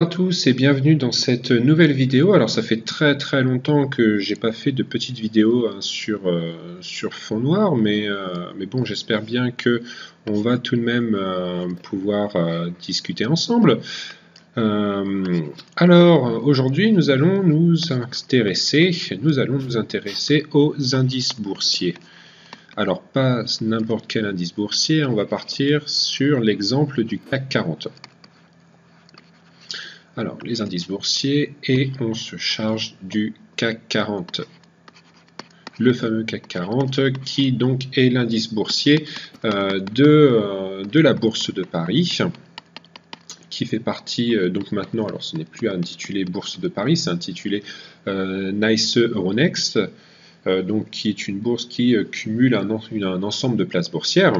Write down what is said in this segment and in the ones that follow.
tous et bienvenue dans cette nouvelle vidéo. Alors ça fait très longtemps que j'ai pas fait de petites vidéos sur fond noir, mais bon, j'espère bien que on va tout de même pouvoir discuter ensemble. Alors aujourd'hui nous allons nous intéresser aux indices boursiers. Alors pas n'importe quel indice boursier, on va partir sur l'exemple du CAC 40. Alors, les indices boursiers, et on se charge du CAC 40. Le fameux CAC 40 qui donc est l'indice boursier de la Bourse de Paris, qui fait partie, donc maintenant, alors ce n'est plus intitulé Bourse de Paris, c'est intitulé NYSE Euronext, donc qui est une bourse qui cumule un ensemble de places boursières.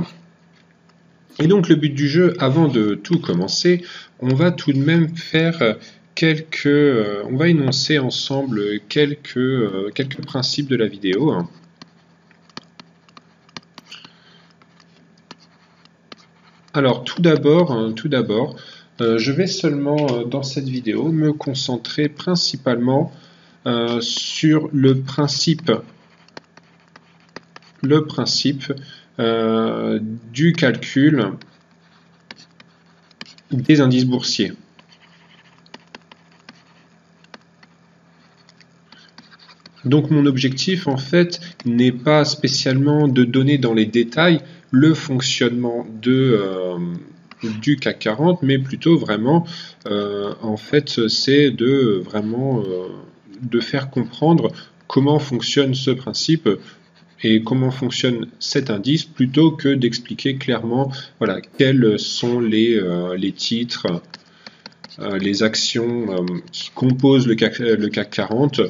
Et donc le but du jeu, avant de tout commencer, on va tout de même faire on va énoncer ensemble quelques principes de la vidéo. Alors tout d'abord, je vais seulement dans cette vidéo me concentrer principalement sur le principe du calcul des indices boursiers. Donc mon objectif en fait n'est pas spécialement de donner dans les détails le fonctionnement du CAC 40, mais plutôt vraiment en fait c'est de faire comprendre comment fonctionne ce principe et comment fonctionne cet indice, plutôt que d'expliquer clairement voilà, quels sont les titres, les actions qui composent le CAC 40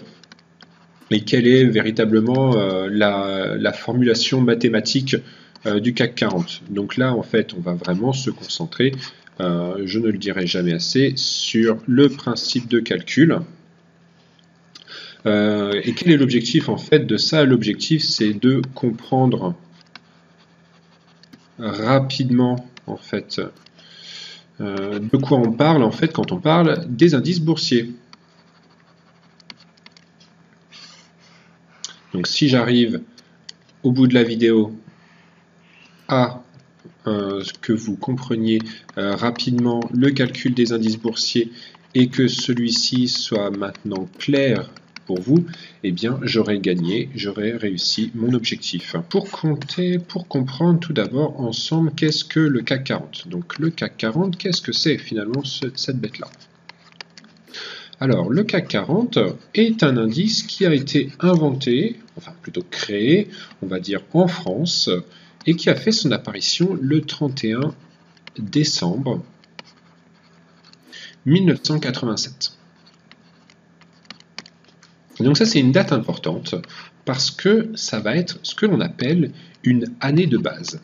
et quelle est véritablement la formulation mathématique du CAC 40. Donc là, en fait, on va vraiment se concentrer, je ne le dirai jamais assez, sur le principe de calcul. Et quel est l'objectif en fait de ça? L'objectif c'est de comprendre rapidement en fait de quoi on parle en fait quand on parle des indices boursiers. Donc si j'arrive au bout de la vidéo à que vous compreniez rapidement le calcul des indices boursiers et que celui-ci soit maintenant clair pour vous, eh bien j'aurai gagné, j'aurai réussi mon objectif. Pour comprendre tout d'abord ensemble qu'est-ce que le CAC 40. Donc le CAC 40, qu'est-ce que c'est finalement cette bête-là? Alors le CAC 40 est un indice qui a été inventé, enfin plutôt créé, on va dire en France, et qui a fait son apparition le 31 décembre 1987. Donc ça c'est une date importante parce que ça va être ce que l'on appelle une année de base.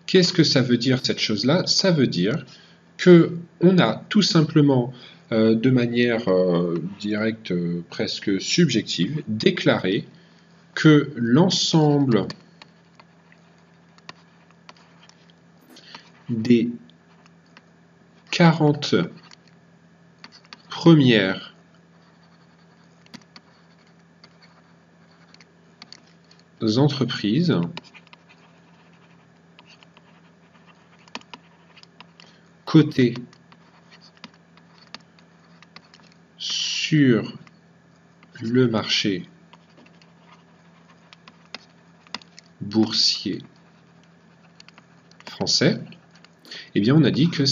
Qu'est-ce que ça veut dire cette chose-là? Ça veut dire qu'on a tout simplement de manière directe, presque subjective, déclaré que l'ensemble des 40 premières entreprises cotées sur le marché boursier français, eh bien on a dit que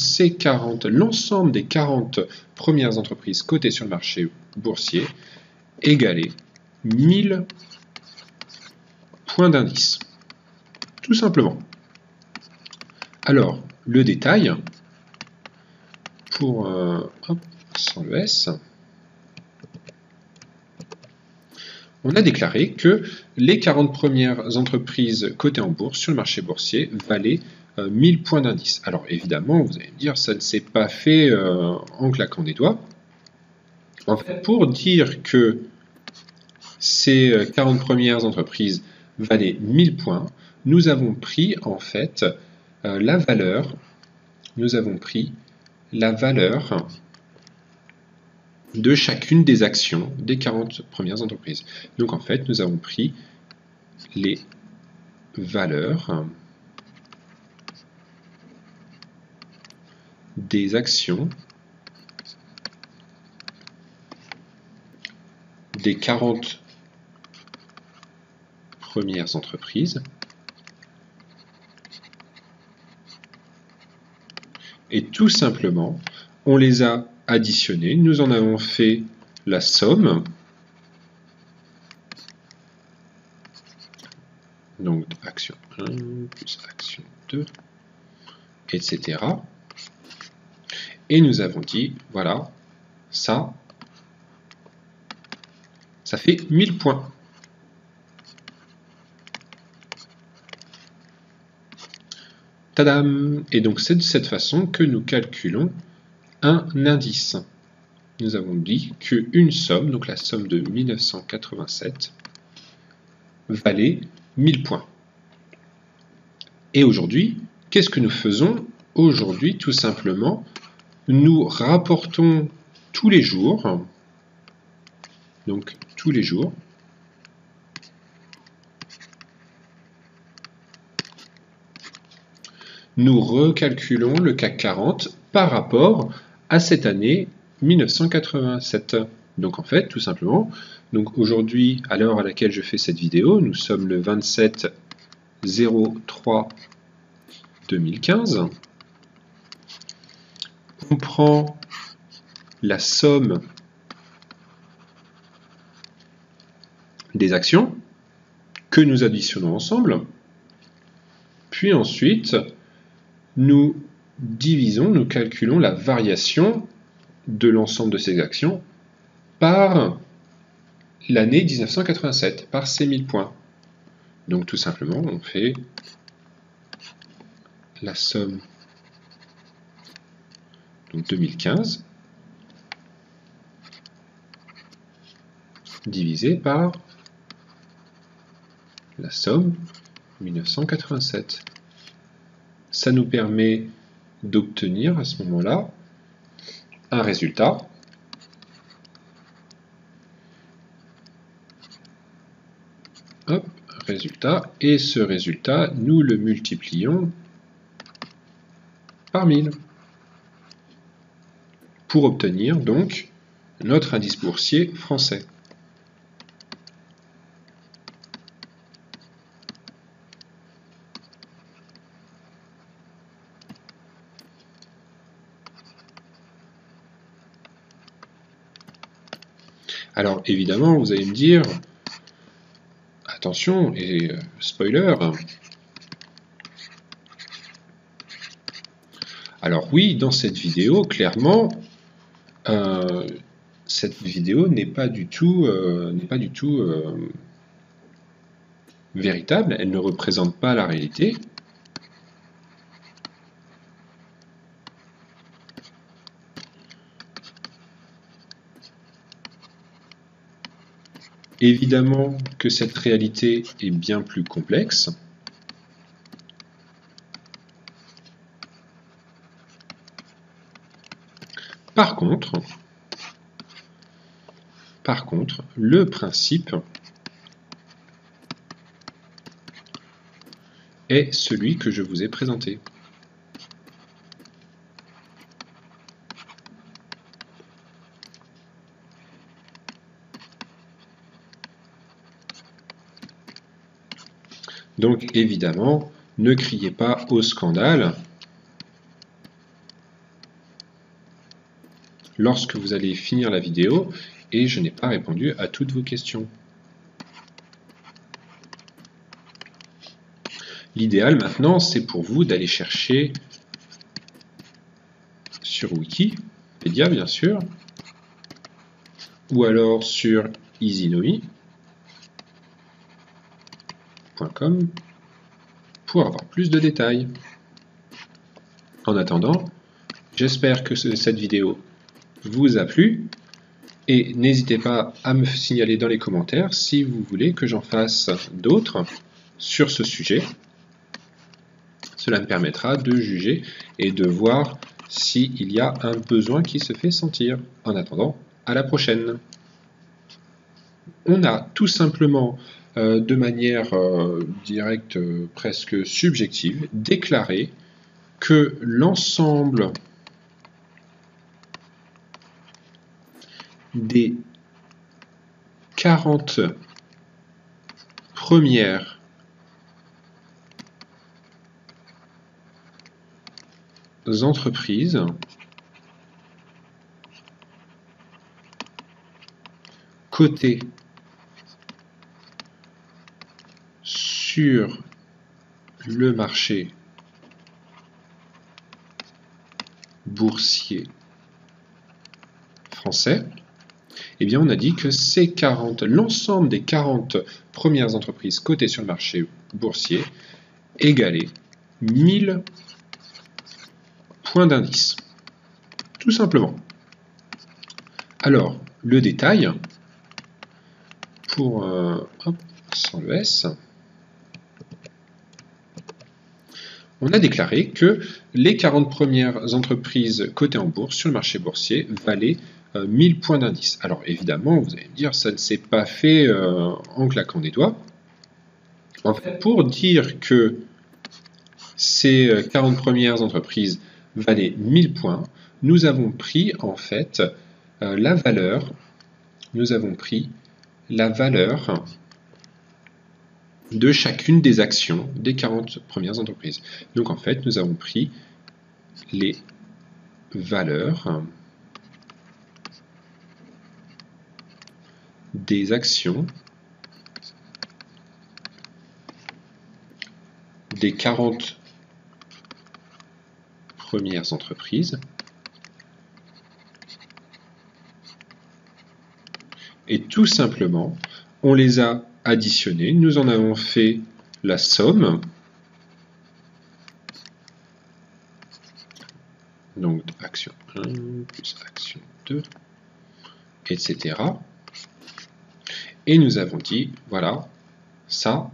l'ensemble des 40 premières entreprises cotées sur le marché boursier égalait 1000 points d'indice. Tout simplement. Alors, le détail, sans le S, on a déclaré que les 40 premières entreprises cotées en bourse sur le marché boursier valaient 1000 points d'indice. Alors évidemment, vous allez me dire, ça ne s'est pas fait en claquant des doigts. En fait, pour dire que ces 40 premières entreprises valaient 1000 points, nous avons pris en fait la valeur, nous avons pris la valeur de chacune des actions des 40 premières entreprises. Donc en fait, nous avons pris les valeurs des actions des 40 premières entreprises et tout simplement, on les a additionnés. Nous en avons fait la somme. Donc, action 1 plus action 2, etc. Et nous avons dit, voilà, ça fait 1000 points. Tadam! Et donc, c'est de cette façon que nous calculons un indice. Nous avons dit qu'une somme, donc la somme de 1987, valait 1000 points. Et aujourd'hui, qu'est-ce que nous faisons? Aujourd'hui, tout simplement, nous rapportons tous les jours, donc tous les jours, nous recalculons le CAC 40 par rapport à cette année 1987. Donc en fait, tout simplement, donc aujourd'hui, à l'heure à laquelle je fais cette vidéo, nous sommes le 27/03/2015. On prend la somme des actions que nous additionnons ensemble, puis ensuite nous divisons, nous calculons la variation de l'ensemble de ces actions par l'année 1987, par ces 1000 points. Donc tout simplement, on fait la somme donc 2015 divisé par la somme 1987. Ça nous permet d'obtenir à ce moment-là un résultat et ce résultat, nous le multiplions par 1000 pour obtenir donc notre indice boursier français. Alors évidemment, vous allez me dire, attention, et spoiler, alors oui, dans cette vidéo, clairement, cette vidéo n'est pas du tout véritable, elle ne représente pas la réalité. Évidemment que cette réalité est bien plus complexe. Par contre, le principe est celui que je vous ai présenté. Donc évidemment, ne criez pas au scandale lorsque vous allez finir la vidéo et je n'ai pas répondu à toutes vos questions. L'idéal maintenant, c'est pour vous d'aller chercher sur Wikipédia bien sûr, ou alors sur easyknomi.com pour avoir plus de détails. En attendant, j'espère que cette vidéo vous a plu et n'hésitez pas à me signaler dans les commentaires si vous voulez que j'en fasse d'autres sur ce sujet, Cela me permettra de juger et de voir s'il y a un besoin qui se fait sentir. En attendant, à la prochaine. On a tout simplement, de manière directe, presque subjective, déclaré que l'ensemble des 40 premières entreprises cotées sur le marché boursier français, eh bien on a dit que l'ensemble des 40 premières entreprises cotées sur le marché boursier égalait 1000 points d'indice. Tout simplement. Alors, le détail, pour sans le S, on a déclaré que les 40 premières entreprises cotées en bourse sur le marché boursier valaient 1000 points d'indice. Alors évidemment, vous allez me dire, ça ne s'est pas fait en claquant des doigts. En fait, pour dire que ces 40 premières entreprises valaient 1000 points, nous avons pris en fait la valeur de chacune des actions des 40 premières entreprises. Donc en fait, nous avons pris les valeurs des actions des 40 premières entreprises et tout simplement, on les a additionnés. Nous en avons fait la somme. Donc action 1 plus action 2, etc. Et nous avons dit, voilà, ça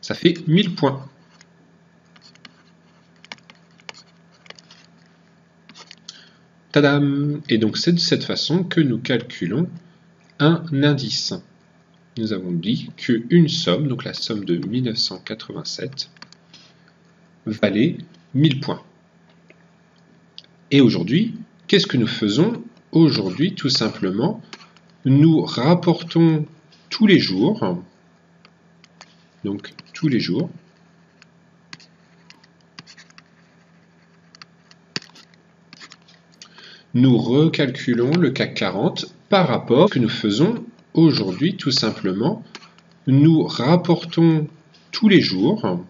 fait 1000 points. Tadam! Et donc c'est de cette façon que nous calculons un indice. Nous avons dit qu'une somme, donc la somme de 1987, valait 1000 points. Et aujourd'hui, qu'est-ce que nous faisons? Aujourd'hui, tout simplement, nous rapportons tous les jours, donc tous les jours, nous recalculons le CAC 40 par rapport à ce que nous faisons aujourd'hui, tout simplement, nous rapportons tous les jours,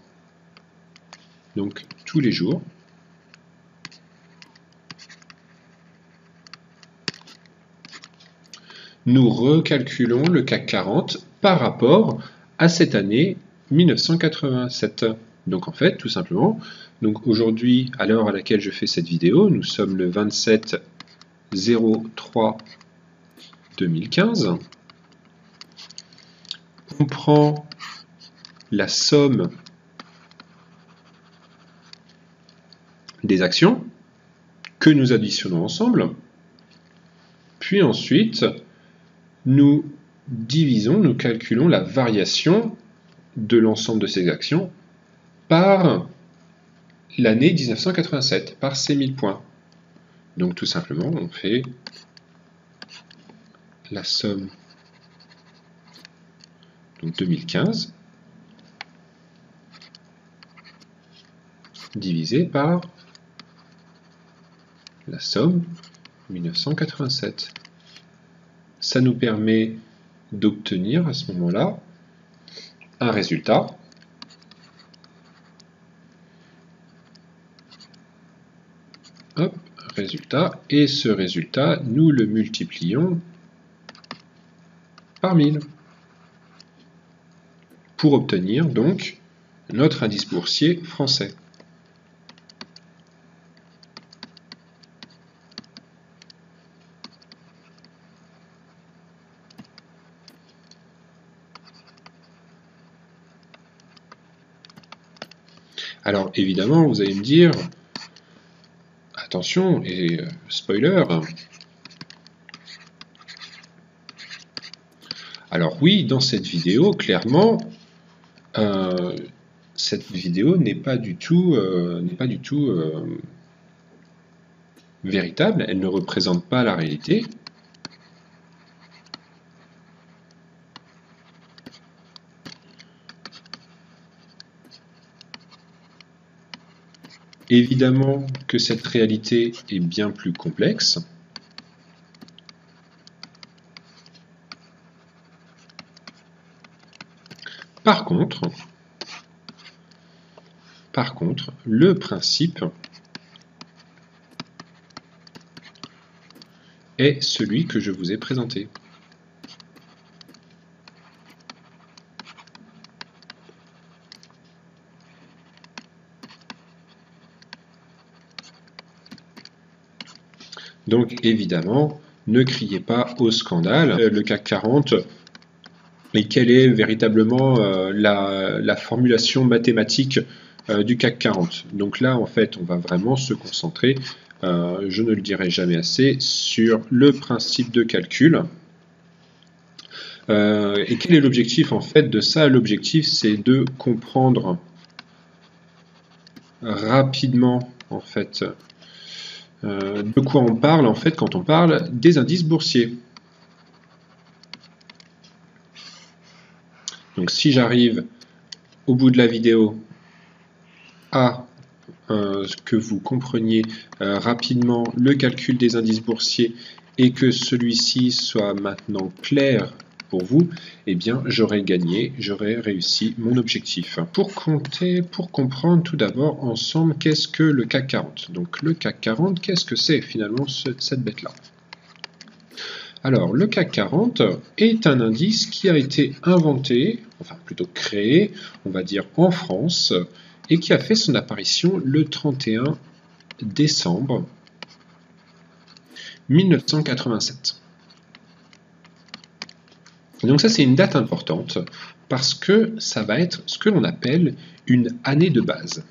donc tous les jours, nous recalculons le CAC 40 par rapport à cette année 1987. Donc en fait, tout simplement, donc aujourd'hui, à l'heure à laquelle je fais cette vidéo, nous sommes le 27/03/2015. On prend la somme des actions que nous additionnons ensemble, puis ensuite nous calculons la variation de l'ensemble de ces actions par l'année 1987, par ces 1000 points. Donc tout simplement, on fait la somme, donc 2015, divisé par la somme 1987. Ça nous permet d'obtenir à ce moment-là un résultat et ce résultat, nous le multiplions par 1000 pour obtenir donc notre indice boursier français. Alors évidemment, vous allez me dire, attention, et spoiler, alors oui, dans cette vidéo, clairement, cette vidéo n'est pas du tout, véritable, elle ne représente pas la réalité. Évidemment que cette réalité est bien plus complexe. Par contre, le principe est celui que je vous ai présenté. Donc évidemment, ne criez pas au scandale. Le CAC 40, et quelle est véritablement la formulation mathématique du CAC 40. Donc là, en fait, on va vraiment se concentrer, je ne le dirai jamais assez, sur le principe de calcul. Et quel est l'objectif en fait de ça? L'objectif, c'est de comprendre rapidement en fait de quoi on parle en fait quand on parle des indices boursiers. Donc si j'arrive au bout de la vidéo à que vous compreniez rapidement le calcul des indices boursiers et que celui-ci soit maintenant clair pour vous, eh bien j'aurai gagné, j'aurai réussi mon objectif. Pour comprendre tout d'abord ensemble qu'est-ce que le CAC 40. Donc le CAC 40, qu'est-ce que c'est finalement cette bête-là? Alors le CAC 40 est un indice qui a été inventé, enfin plutôt créé, on va dire en France, et qui a fait son apparition le 31 décembre 1987. Donc ça c'est une date importante parce que ça va être ce que l'on appelle une année de base.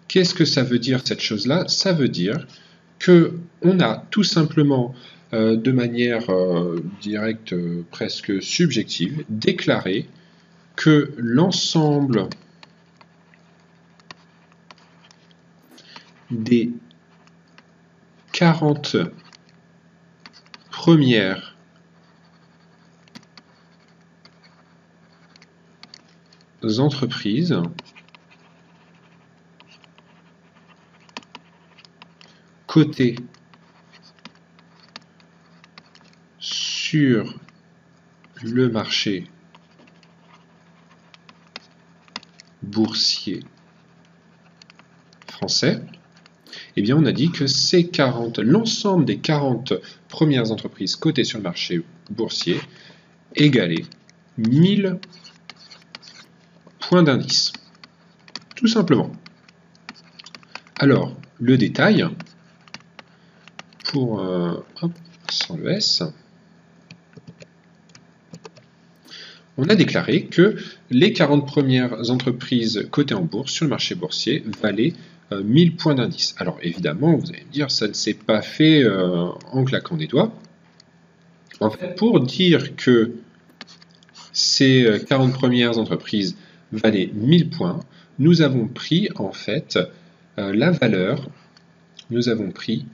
Qu'est-ce que ça veut dire cette chose-là? Ça veut dire qu'on a tout simplement, de manière directe, presque subjective, déclaré que l'ensemble des 40 premières entreprises cotées sur le marché boursier français, eh bien on a dit que l'ensemble des 40 premières entreprises cotées sur le marché boursier égalait 1000 points d'indice. Tout simplement. Alors, le détail, pour sans le S, on a déclaré que les 40 premières entreprises cotées en bourse sur le marché boursier valaient 1000 points d'indice. Alors évidemment, vous allez me dire, ça ne s'est pas fait en claquant des doigts. En fait, pour dire que ces 40 premières entreprises valaient 1000 points, nous avons pris en fait la valeur, nous avons pris